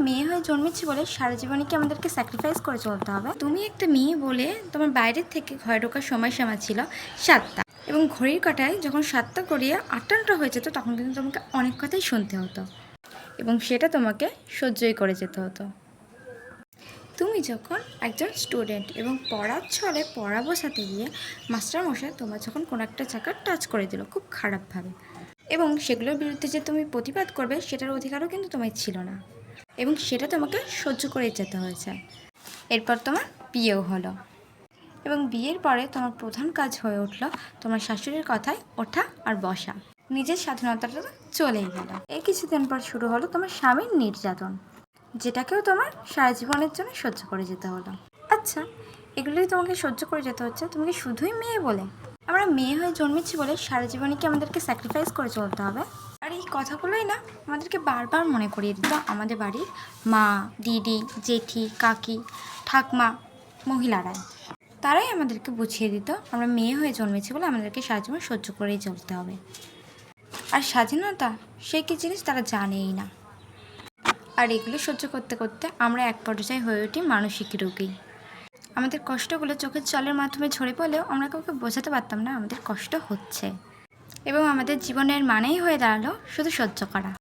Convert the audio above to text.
মেয়ে হয়ে জন্মেছি বলে সারা জীবনে কি আমাদেরকে স্যাক্রিফাইস করে চলতে হবে? তুমি একটা মেয়ে বলে তোমার বাইরের থেকে ঘরে ঢোকার সময়সীমা ছিল 7টা, এবং ঘড়ির কাঁটায় যখন 7টা গড়িয়ে 8টা হয়ে যেত তখন কিন্তু তোমাকে অনেক কথাই শুনতে হতো, এবং সেটা তোমাকে সহ্যই করে যেতে হতো। তুমি যখন একজন স্টুডেন্ট এবং পড়ার ছলে পড়া বসাতে গিয়ে মাস্টারমশাই তোমার যখন কোনো একটা জায়গা টাচ করে দিল খুব খারাপভাবে, এবং সেগুলোর বিরুদ্ধে যে তুমি প্রতিবাদ করবে সেটার অধিকারও কিন্তু তোমার ছিল না, এবং সেটা তোমাকে সহ্য করে যেতে হয়েছে। এরপর তোমার বিয়েও হলো, এবং বিয়ের পরে তোমার প্রধান কাজ হয়ে উঠলো তোমার শাশুড়ির কথায় ওঠা আর বসা। নিজের স্বাধীনতাটা চলেই গেল। এই কিছুদিন পর শুরু হলো তোমার স্বামীর নির্যাতন, যেটাকেও তোমার সারা জীবনের জন্য সহ্য করে যেতে হলো। আচ্ছা, এগুলোই তোমাকে সহ্য করে যেতে হচ্ছে, তুমি কি শুধুই মেয়ে বলে? আমরা মেয়ে হয়ে জন্মেছি বলে সারা জীবনে কি আমাদেরকে স্যাক্রিফাইস করে চলতে হবে? আর এই কথাগুলোই না আমাদেরকে বারবার মনে করিয়ে দিত আমাদের বাড়ির মা, দিদি, জেঠি, কাকি, ঠাকমা, মহিলারাই। তারাই আমাদেরকে বুঝিয়ে দিত আমরা মেয়ে হয়ে জন্মেছি বলে আমাদেরকে সারা জীবন সহ্য করেই চলতে হবে। আর স্বাধীনতা সে কি জিনিস তারা জানেই না। আর এগুলো সহ্য করতে করতে আমরা এক পর্যায়ে হয়ে উঠি মানসিক রোগী। আমাদের কষ্টগুলো চোখের জলের মাধ্যমে ঝরে পড়লেও আমরা কাউকে বোঝাতে পারতাম না আমাদের কষ্ট হচ্ছে, এবং আমাদের জীবনের মানেই হয়ে দাঁড়ালো শুধু সহ্য করা।